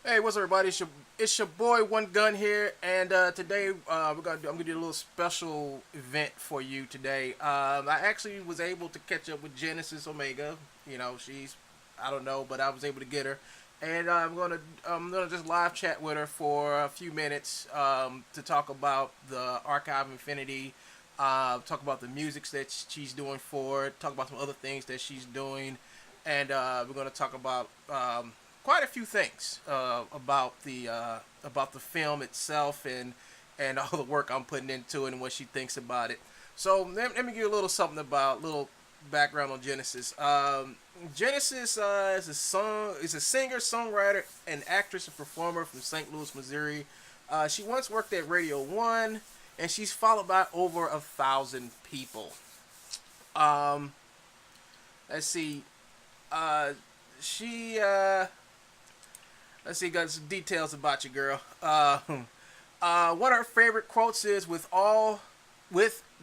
Hey, what's up, everybody? It's your boy One Gun here, and today I'm gonna do a little special event for you today. I actually was able to catch up with Jennice Omega. You know, she's I don't know, but I was able to get her, and I'm gonna just live chat with her for a few minutes to talk about the Archive Infinity, talk about the music that she's doing for it, talk about some other things that she's doing, and we're gonna talk about quite a few things about the film itself and all the work I'm putting into it and what she thinks about it. So let me give you a little something about little background on Genesis. Genesis is a singer, songwriter, and actress and performer from St. Louis, Missouri. She once worked at Radio One, and she's followed by over 1,000 people. Um, let's see. Uh, she Let's see, got some details about you, girl. One of her favorite quotes is, with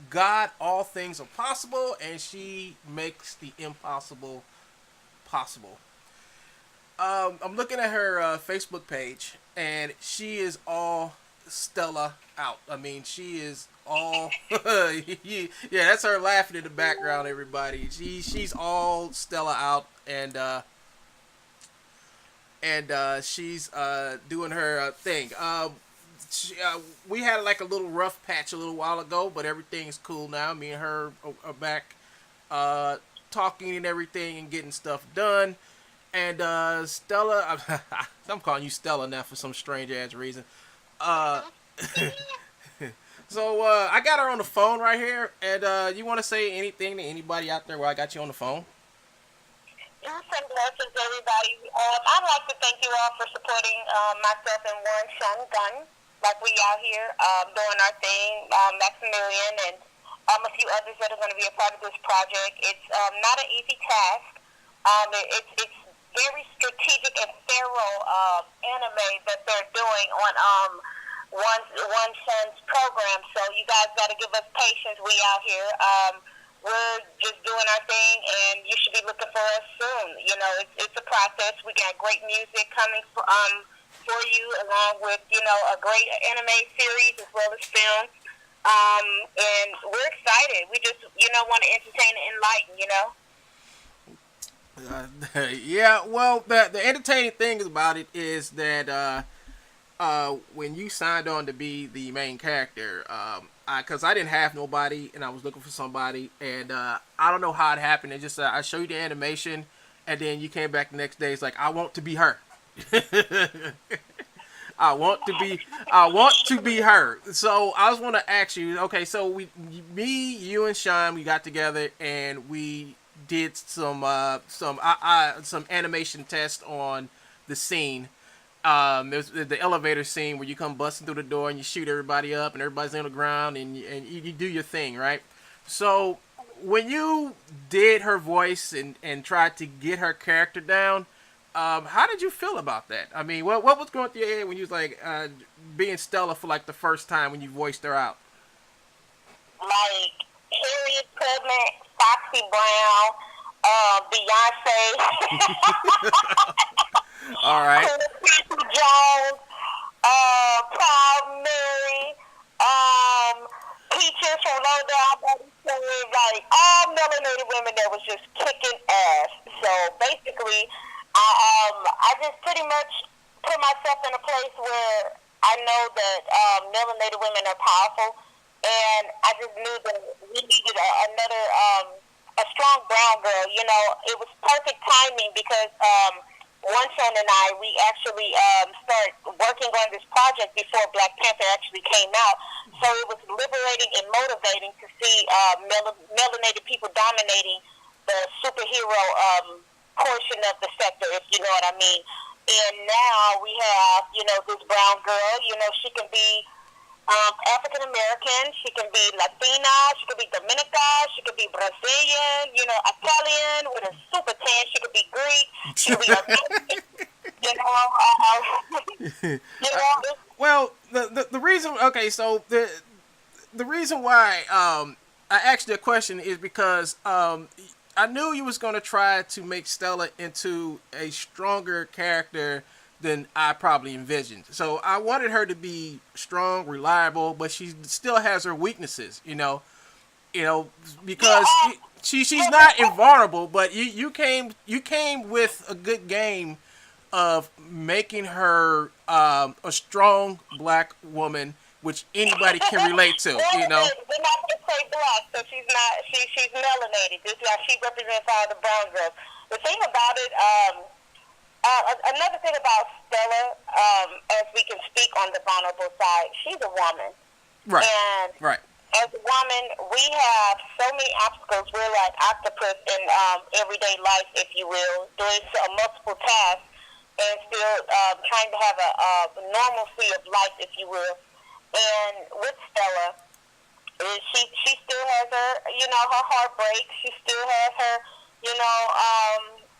God, all things are possible, and she makes the impossible possible." I'm looking at her Facebook page, and she is all Stella out. I mean, she is all yeah. That's her laughing in the background. Everybody, she's all Stella out, and she's doing her thing. We had like a little rough patch a little while ago, but everything's cool now. Me and her are back talking and everything and getting stuff done. And Stella, I'm calling you Stella now for some strange ass reason. Uh, so I got her on the phone right here, and you want to say anything to anybody out there while I got you on the phone? Peace and blessings, everybody. I'd like to thank you all for supporting myself and one Sean Gunn, like we out here doing our thing, Maximilian, and a few others that are going to be a part of this project. It's not an easy task. It's very strategic and thorough anime that they're doing on one son's program. So you guys got to give us patience. We out here. We're just doing our thing, and you should be looking for us soon. You know, it's a process. We got great music coming for you, along with, a great anime series as well as film. And we're excited. We just, want to entertain and enlighten. Yeah, well, the entertaining thing about it is that when you signed on to be the main character, because I didn't have nobody and I was looking for somebody, and I don't know how it happened. It just I showed you the animation, and then you came back the next day. It's like, I want to be her. I want to be her. So I just want to ask you. Okay, so you and Sean, we got together and we did some animation test on the scene. There's the elevator scene where you come busting through the door and you shoot everybody up and everybody's on the ground, and you do your thing, right? So when you did her voice and tried to get her character down, how did you feel about that? I mean, what was going through your head when you was like being Stella for like the first time when you voiced her out? Like Harriet Tubman, Foxy Brown, Beyonce. All right. Jones, Proud Mary, Peaches from Low Down Buddy Story, like all melanated women that was just kicking ass. So basically, I just pretty much put myself in a place where I know that melanated women are powerful, and I just knew that we needed another a strong brown girl. It was perfect timing because one son and I, we actually started working on this project before Black Panther actually came out. So it was liberating and motivating to see melanated people dominating the superhero portion of the sector, if you know what I mean. And now we have, this brown girl. She can be African American, she can be Latina, she could be Dominican, she could be Brazilian, Italian with a super tan, she could be Greek, she could be American, Well, the reason, okay, so the reason why I asked you a question is because I knew you was gonna try to make Stella into a stronger character than I probably envisioned. So I wanted her to be strong, reliable, but she still has her weaknesses. Because she's not invulnerable, but you came with a good game of making her a strong black woman, which anybody can relate to. We're not going to say black, so she's not. She's melanated. This is how she represents all the brown girls. The thing about it, another thing about Stella, as we can speak on the vulnerable side, she's a woman. Right. And right. As a woman, we have so many obstacles. We're like octopus in everyday life, if you will, doing multiple tasks and still trying to have a normalcy of life, if you will. And with Stella, she still has her, her heartbreak. She still has her,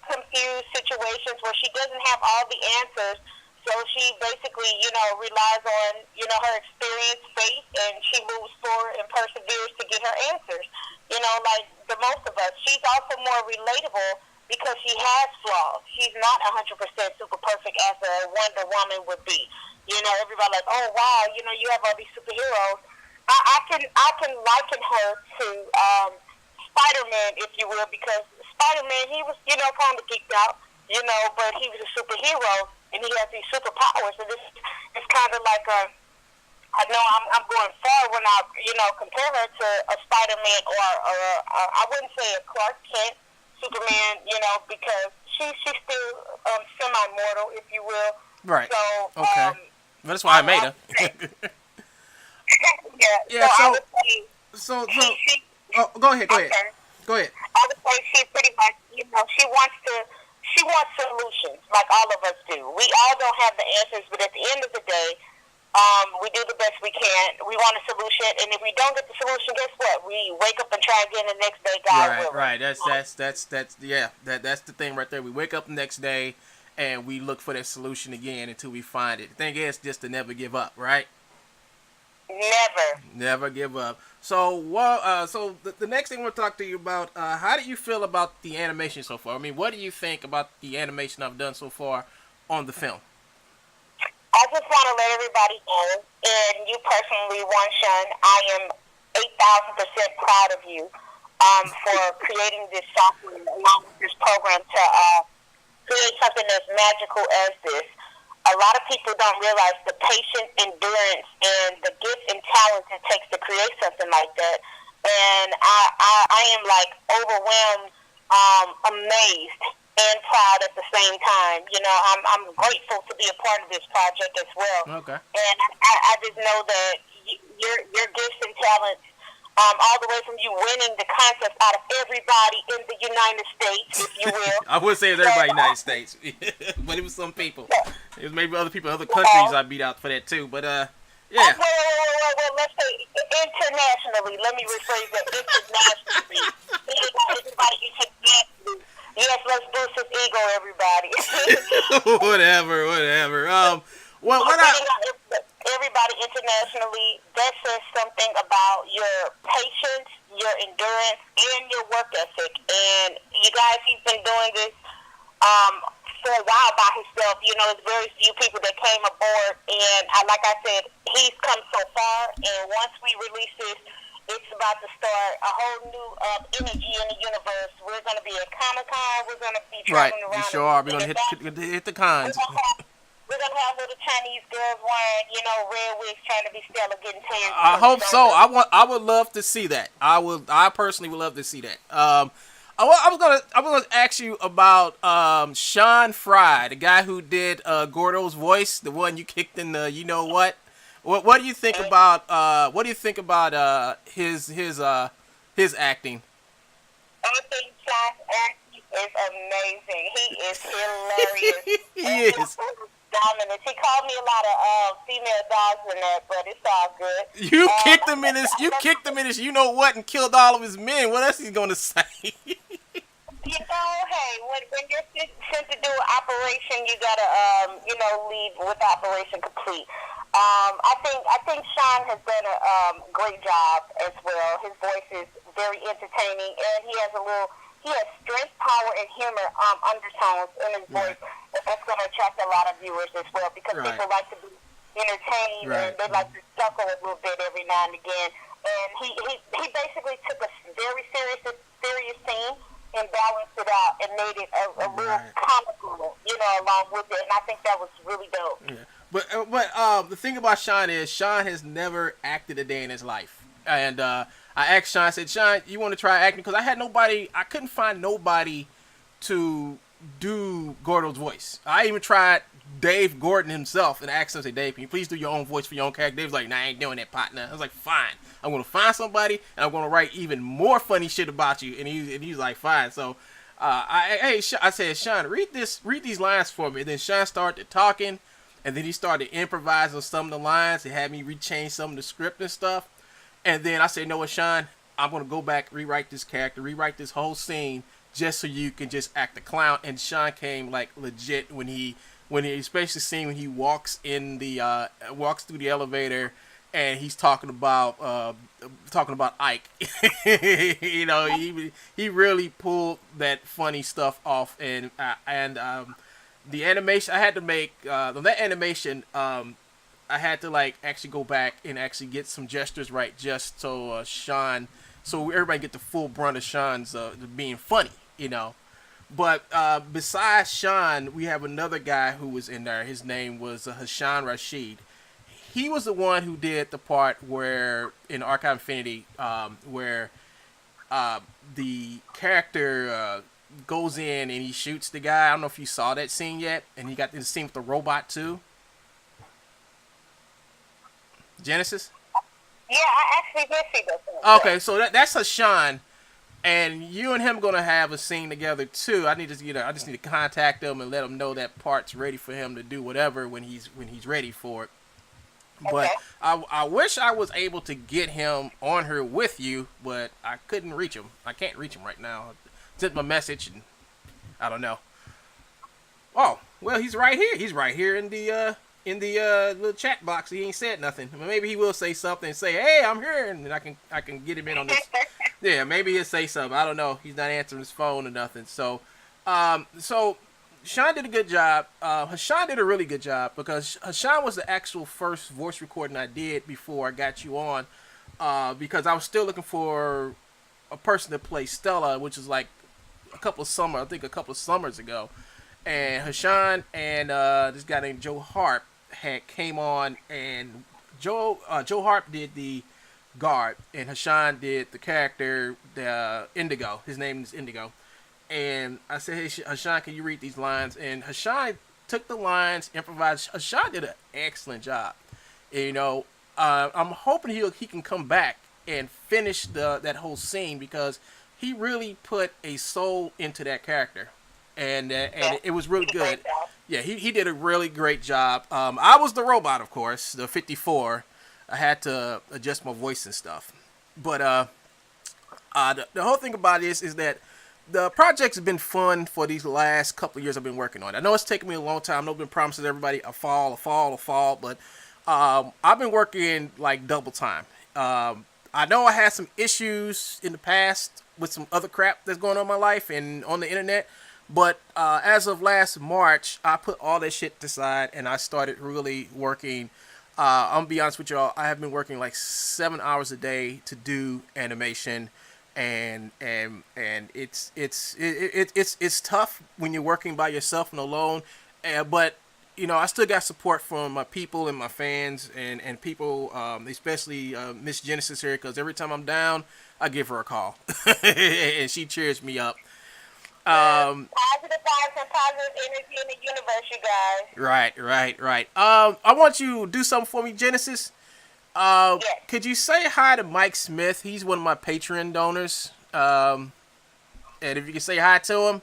confused situations where she doesn't have all the answers. So she basically, relies on, her experience, faith, and she moves forward and perseveres to get her answers. Like the most of us. She's also more relatable because she has flaws. She's not 100% super perfect as a Wonder Woman would be. Everybody like, oh wow, you have all these superheroes. I can liken her to Spider-Man, if you will, because Spider-Man, he was, kind of geeked out, but he was a superhero and he has these superpowers. And it's kind of like I know I'm going far when I, compare her to a Spider-Man or I wouldn't say a Clark Kent Superman, because she's still semi-mortal, if you will. Right. So, okay. That's why I made her. yeah. So go ahead. Okay. Go ahead. I would say she pretty much, she wants solutions, like all of us do. We all don't have the answers, but at the end of the day, we do the best we can. We want a solution, and if we don't get the solution, guess what? We wake up and try again the next day. God willing. Right. That's the thing right there. We wake up the next day, and we look for that solution again until we find it. The thing is just to never give up, right? Never give up. So the next thing we'll talk to you about, how do you feel about the animation so far? I mean, what do you think about the animation I've done so far on the film? I just want to let everybody know, and you personally, Shun, I am 8,000% proud of you for creating this software along with this program to create something as magical as this. A lot of people don't realize the patience, endurance, and the gift and talent it takes to create something like that. And I am like overwhelmed, amazed, and proud at the same time. I'm grateful to be a part of this project as well. Okay. And I just know that your gifts and talents, all the way from you winning the contest out of everybody in the United States, if you will. I would say it was everybody in the United States, but it was some people. It was maybe other people in other countries I beat out for that too. But yeah. Well, let's say internationally. Let me rephrase that. Internationally. Everybody internationally. Yes, let's boost this ego, everybody. whatever. Everybody internationally, that says something about your patience, your endurance, and your work ethic. And you guys, he's been doing this for a while by himself. There's very few people that came aboard. And like I said, he's come so far. And once we release this, it's about to start a whole new energy in the universe. We're going to be at Comic-Con. We're going to be traveling around. Right, you sure are. We're going to hit the cons. We're going to have little Chinese girls wearing, red wigs trying to be Stella, getting tan. I hope so. I would love to see that. I personally would love to see that. I was gonna ask you about Sean Fry, the guy who did Gordo's voice, the one you kicked in the you know what. What do you think about his acting? I think Sean's acting is amazing. He is hilarious. He is. Dominant. He called me a lot of female dogs in that, but it's all good. You kicked him in his you know what and killed all of his men. What else is he gonna say? Hey, when you're sent to do an operation, you gotta leave with the operation complete. I think Sean has done a great job as well. His voice is very entertaining, and he has a little he has strength, power, and humor undertones in his voice. That's going to attract a lot of viewers as well because people like to be entertained and they like to chuckle a little bit every now and again. And he basically took a very serious scene and balanced it out and made it a real comical, along with it. And I think that was really dope. Yeah. But the thing about Sean is Sean has never acted a day in his life. And I asked Sean, I said, Sean, you want to try acting? Because I couldn't find nobody to do Gordo's voice. I even tried Dave Gordon himself and asked him, I said, Dave, can you please do your own voice for your own character? Dave was like, nah, I ain't doing that, partner. I was like, fine. I'm going to find somebody and I'm going to write even more funny shit about you. And he's like, fine. So I said, Sean, read these lines for me. And then Sean started talking. And then he started improvising some of the lines. He had me rechange some of the script and stuff. And then I said, you know what, Sean? I'm going to go back, rewrite this character, rewrite this whole scene just so you can just act the clown. And Sean came like legit when he especially scene when he walks through the elevator and he's talking about Ike. He really pulled that funny stuff off. And the animation I had to make that animation I had to like actually go back and actually get some gestures right just so so everybody get the full brunt of Sean's being funny, But besides Sean, we have another guy who was in there. His name was Hassan Rashid. He was the one who did the part where in Archive Infinity where the character goes in and he shoots the guy. I don't know if you saw that scene yet. And he got the scene with the robot too. Jennices? Yeah, I actually did see that. Okay, so that's Hassan, and you and him gonna have a scene together too. I just need to contact him and let him know that part's ready for him to do whatever when he's ready for it. But I wish I was able to get him on here with you, but I couldn't reach him. I can't reach him right now. I sent him a message and I don't know. Oh, well, he's right here. He's right here in the little chat box. He ain't said nothing. Maybe he will say something and say, "Hey, I'm here," and then I can get him in on this. Yeah, maybe he'll say something. I don't know. He's not answering his phone or nothing. So Sean did a good job. Hassan did a really good job because Hassan was the actual first voice recording I did before I got you on. Because I was still looking for a person to play Stella, which is like a couple of summers ago. And Hassan and this guy named Joe Harp came on, and Joe Harp did the guard, and Hassan did the character, the Indigo. His name is Indigo. And I said, hey, Hassan, can you read these lines? And Hassan took the lines, improvised. Hassan did an excellent job. I'm hoping he can come back and finish that whole scene because he really put a soul into that character. And it was really good. Yeah, he did a really great job. I was the robot, of course, the 54. I had to adjust my voice and stuff. But the whole thing about this is that the project's been fun for these last couple of years I've been working on it. I know it's taken me a long time. I've been promising everybody a fall, but I've been working like double time. I know I had some issues in the past with some other crap that's going on in my life and on the internet. But as of last March, I put all that shit aside and I started really working. I'm gonna be honest with y'all. I have been working like 7 hours a day to do animation, and it's tough when you're working by yourself and alone. But I still got support from my people and my fans and people, especially Miss Jennices here, because every time I'm down, I give her a call and she cheers me up. Positive vibes and positive energy in the universe, you guys. Right. I want you to do something for me, Jennices. Yes. Could you say hi to Mike Smith? He's one of my Patreon donors. And if you can say hi to him.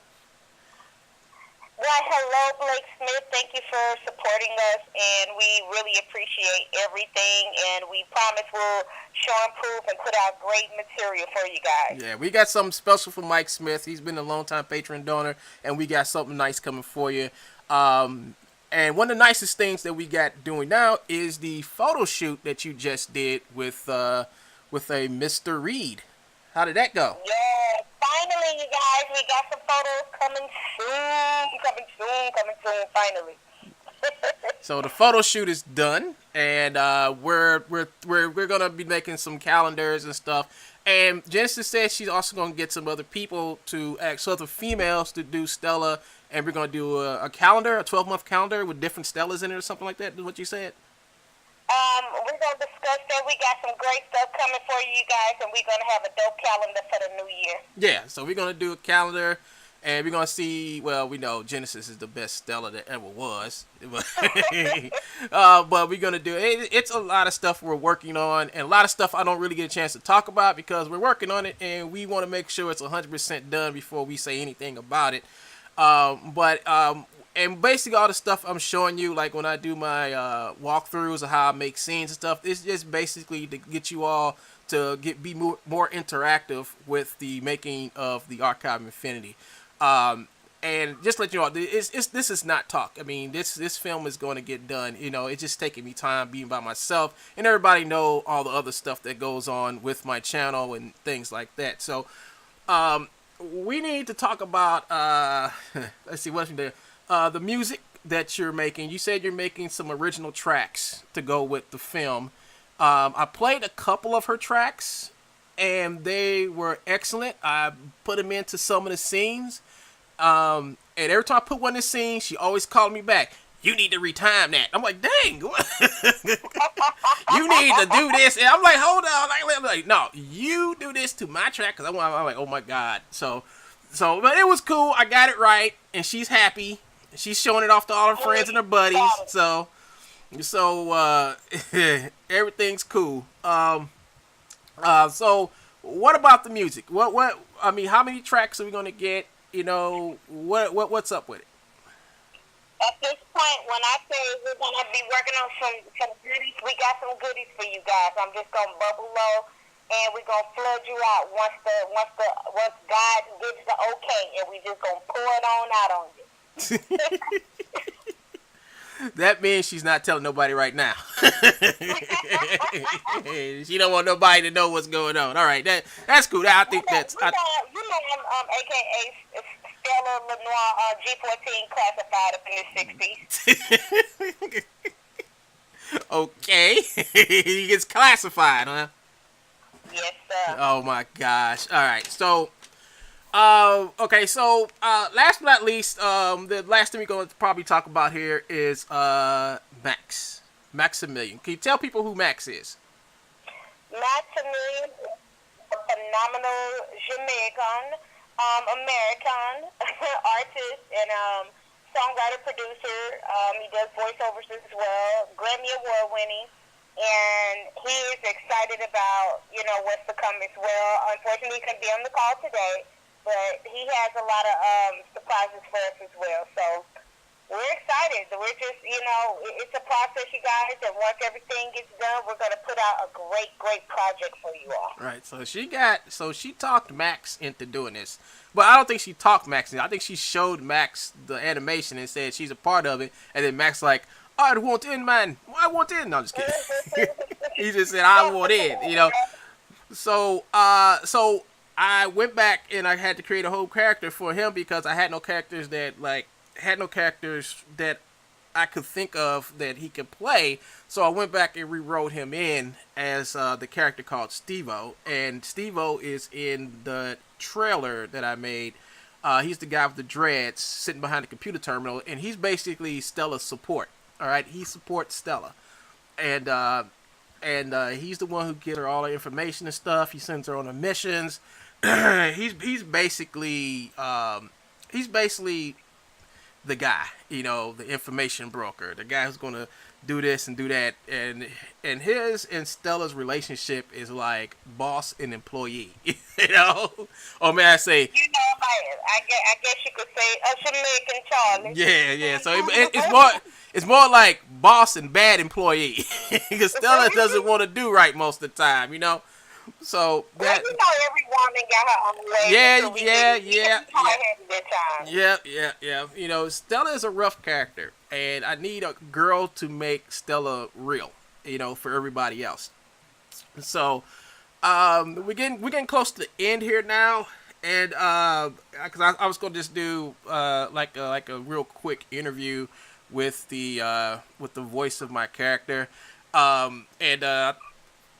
Well, hello, Blake Smith. Thank you for supporting us, and we really appreciate everything, and we promise we'll show and prove and put out great material for you guys. Yeah, we got something special for Mike Smith. He's been a long-time Patreon donor, and we got something nice coming for you. And one of the nicest things that we got doing now is the photo shoot that you just did with a Mr. Reed. How did that go? Yeah, finally, you guys. We got some photos coming soon, finally. So the photo shoot is done, and we're gonna be making some calendars and stuff. And Jennice said she's also gonna get some other people to act, so other females to do Stella, and we're gonna do a calendar, a 12-month calendar with different Stellas in it or something like that. Is what you said? We're gonna discuss that. We got some great stuff coming for you guys, and we're gonna have a dope calendar for the new year. Yeah, so we're gonna do a calendar, and we're gonna see. Well, we know Jennices is the best Stella that ever was, but we're gonna do it. It's a lot of stuff we're working on, and a lot of stuff I don't really get a chance to talk about because we're working on it, and we want to make sure it's 100% done before we say anything about it. And basically all the stuff I'm showing you, like when I do my walkthroughs of how I make scenes and stuff, it's just basically to get you all to be more interactive with the making of the Archive of Infinity. And just let you know, this is not talk. I mean, this film is going to get done. You know, it's just taking me time being by myself, and everybody know all the other stuff that goes on with my channel and things like that. So, we need to talk about let's see what's there. The music that you're making. You said you're making some original tracks to go with the film. I played a couple of her tracks, and they were excellent. I put them into some of the scenes. And every time I put one in the scene, she always called me back. You need to retime that. I'm like, dang. You need to do this. And I'm like, hold on. I'm like, no, you do this to my track. Because I'm like, oh, my God. So, but it was cool. I got it right. And she's happy. She's showing it off to all her friends and her buddies. So everything's cool. So what about the music? I mean, how many tracks are we gonna get? You know, what's up with it? At this point, when I say we're gonna be working on some goodies, we got some goodies for you guys. I'm just gonna bubble low, and we're gonna flood you out once God gives the okay, and we just gonna pour it on out on you. That means she's not telling nobody right now. She don't want nobody to know what's going on. All right, that's cool. I think that's. I'm AKA Stella Lenoir G14 classified up in the 60s. Okay, he gets classified, huh? Yes, sir. Oh my gosh! All right, so. Okay, so last but not least, the last thing we're going to probably talk about here is Maximilian. Can you tell people who Max is? Maximilian is a phenomenal Jamaican, American artist and songwriter producer. He does voiceovers as well, Grammy Award winning, and he is excited about what's to come as well. Unfortunately, he couldn't be on the call today. But he has a lot of surprises for us as well. So we're excited. We're just, it's a process, you guys. And once everything gets done, we're going to put out a great, great project for you all. Right. So she talked Max into doing this. But I don't think she talked Max into it. I think she showed Max the animation and said she's a part of it. And then Max like, I want in, man. I want in. No, I'm just kidding. He just said, I want in, So, I went back and I had to create a whole character for him because I had no characters that I could think of that he could play. So I went back and rewrote him in as the character called Steve-O. And Steve-O is in the trailer that I made. He's the guy with the dreads sitting behind the computer terminal, and he's basically Stella's support. All right, he supports Stella, and he's the one who gives her all the information and stuff. He sends her on the missions. he's basically the guy, the information broker, the guy who's gonna do this and do that, and his and Stella's relationship is like boss and employee, or may I say? I guess you could say Jamaican Charlie. Yeah. So it's more like boss and bad employee, because Stella doesn't want to do right most of the time, So that every woman got her own way. Yeah. Stella is a rough character, and I need a girl to make Stella real, for everybody else. So we're getting close to the end here now, And because I was gonna just do like a real quick interview with the voice of my character, um, and uh,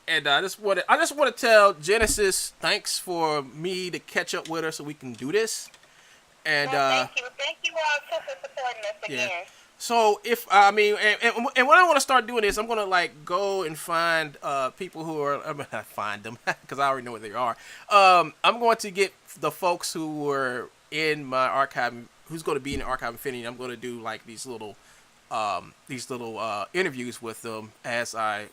and I just want to tell Genesis thanks for me to catch up with her so we can do this. And Well, thank you all too for supporting us yeah. again. So if I mean, and when I want to start doing this, I'm gonna like go and find people who are. I mean, not find them because I already know where they are. I'm going to get the folks who were in my archive, who's going to be in the archive infinity. I'm going to do like these little interviews with them as I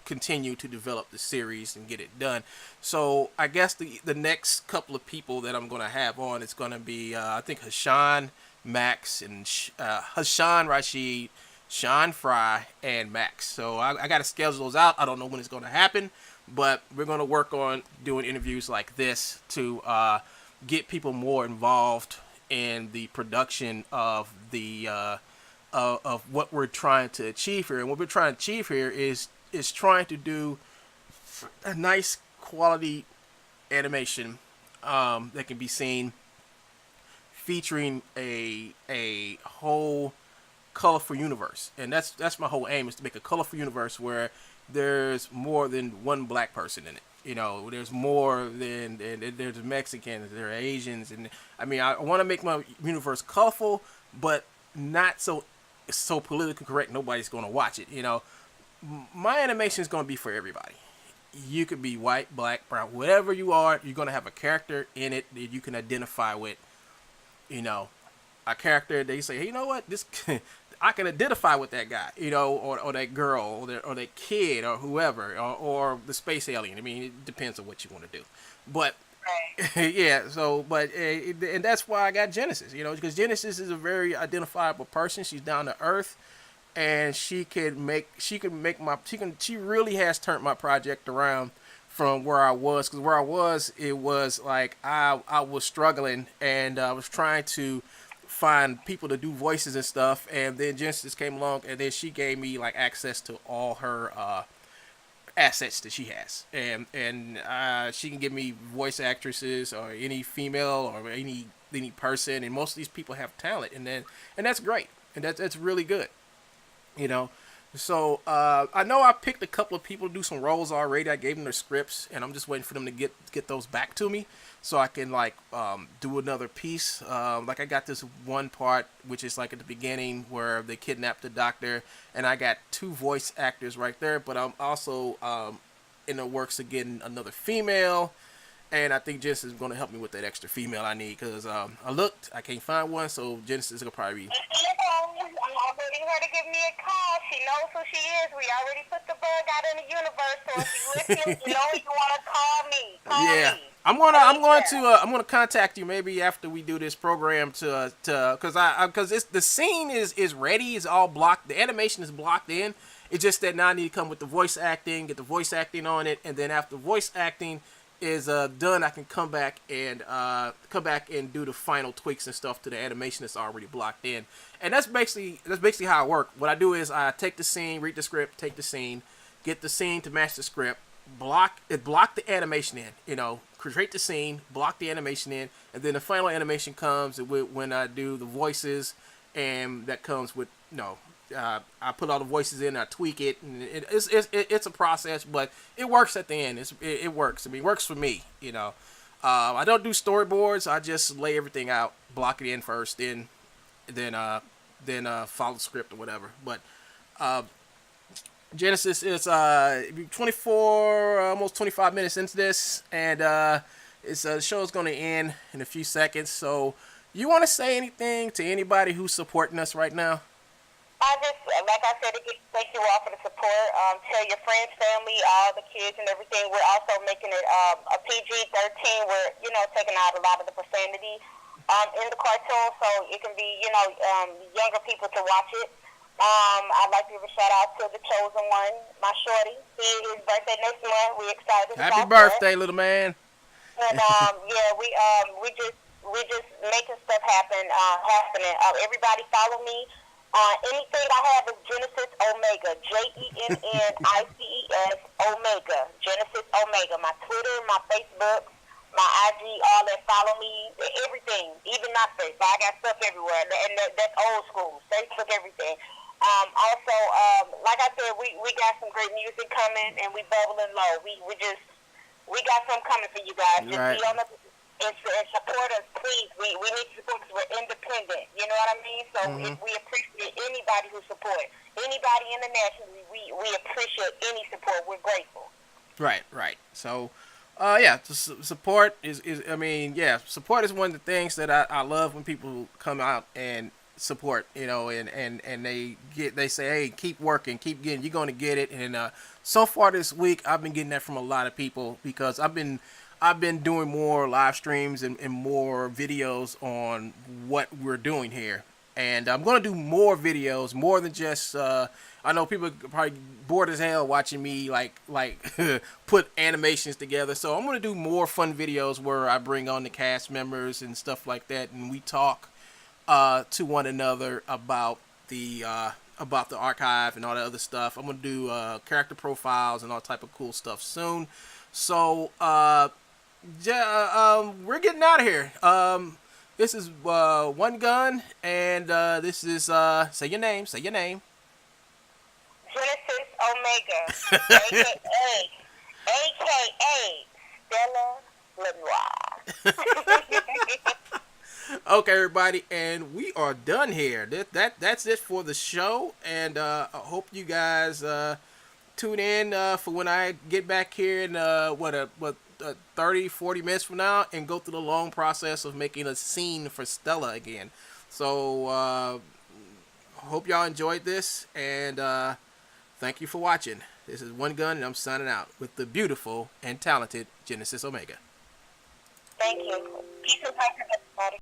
continue to develop the series and get it done. So I guess the next couple of people that I'm gonna have on is gonna be I think Hashan, Max, and Hashan Rashid, Sean Fry, and Max. So I got to schedule those out. I don't know when it's gonna happen, but we're gonna work on doing interviews like this to get people more involved in the production of the of what we're trying to achieve here. And what we're trying to achieve here is trying to do a nice quality animation that can be seen featuring a whole colorful universe. And that's my whole aim, is to make a colorful universe where there's more than one black person in it. You know, there's more than, and there's Mexicans, there are Asians, and I mean, I want to make my universe colorful, but not so politically correct. Nobody's going to watch it. You know, my animation is going to be for everybody. You could be white, black, brown, whatever you are. You're going to have a character in it that you can identify with. You know, a character that you say, hey, you know what, this I can identify with that guy, you know, or that girl, or that kid, or whoever, or the space alien. I mean, it depends on what you want to do. But Right. yeah, so but and that's why I got Genesis, you know, because Genesis is a very identifiable person. She's down to earth, and she really has turned my project around from where I was, because where I was, it was like I was struggling, and I was trying to find people to do voices and stuff, and then Genesis came along, and then she gave me like access to all her assets that she has, and she can give me voice actresses or any female or any person, and most of these people have talent, and that's great, and that's really good, you know. So I know I picked a couple of people to do some roles already. I gave them their scripts, and I'm just waiting for them to get those back to me, so I can like do another piece. Like I got this one part, which is like at the beginning where they kidnapped the doctor, and I got two voice actors right there. But I'm also in the works of getting another female. And I think Genesis is going to help me with that extra female I need, because I can't find one, so Genesis will probably be. I'm waiting her to give me a call. She knows who she is. We already put the bug out in the universe, so if you're listening, you know you want to call me. Yeah, Me. I'm gonna contact you maybe after we do this program because it's the scene is ready. It's all blocked. The animation is blocked in. It's just that now I need to come with the voice acting, get the voice acting on it, and then after voice acting is done, I can come back and do the final tweaks and stuff to the animation that's already blocked in. And that's basically how I work. What I do is I take the scene, read the script, take the scene, get the scene to match the script, block the animation in, you know, create the scene, block the animation in, and then the final animation comes when I do the voices, and that comes with, you know, I put all the voices in, I tweak it, and it's a process, but it works at the end. It works. I mean, it works for me, you know. I don't do storyboards. I just lay everything out, block it in first, then follow the script or whatever. But Genesis is 24, almost 25 minutes into this, and the show's going to end in a few seconds. So, you want to say anything to anybody who's supporting us right now? I just, like I said, thank you all for the support. Tell your friends, family, all the kids and everything. We're also making it a PG-13. We're, you know, taking out a lot of the profanity in the cartoon, so it can be, you know, younger people to watch it. I'd like to give a shout out to the chosen one, my shorty. His birthday next month. We're excited. Happy birthday, little man. And yeah, we just making stuff happening. Everybody follow me. Anything I have is Jennices Omega, Jennices Omega, Jennices Omega. My Twitter, my Facebook, my IG, all that. Follow me, everything, even my face. I got stuff everywhere, and that's old school. Facebook, everything. Also, like I said, we got some great music coming, and we bubbling low. We got some coming for you guys. Just Right. be on the and support us, please. We need to support because we're independent. You know what I mean? So we appreciate anybody who supports. Anybody internationally, we appreciate any support. We're grateful. Right. So, yeah, support is I mean, yeah, support is one of the things that I love when people come out and support, you know, and they say, hey, keep working, keep getting, you're going to get it. And so far this week, I've been getting that from a lot of people because I've been doing more live streams and more videos on what we're doing here. And I'm going to do more videos, more than just, I know people are probably bored as hell watching me like put animations together. So I'm going to do more fun videos where I bring on the cast members and stuff like that. And we talk to one another about the archive and all that other stuff. I'm going to do character profiles and all type of cool stuff soon. So, we're getting out of here. This is One Gun, and this is say your name. Jennice Omega, aka Stella Fox. Okay, everybody, and we are done here. That's it for the show, and I hope you guys tune in for when I get back here in 30, 40 minutes from now and go through the long process of making a scene for Stella again. So hope y'all enjoyed this, and thank you for watching. This is One Gun, and I'm signing out with the beautiful and talented Jennices Omega. Thank you. Peace and blessings, everybody.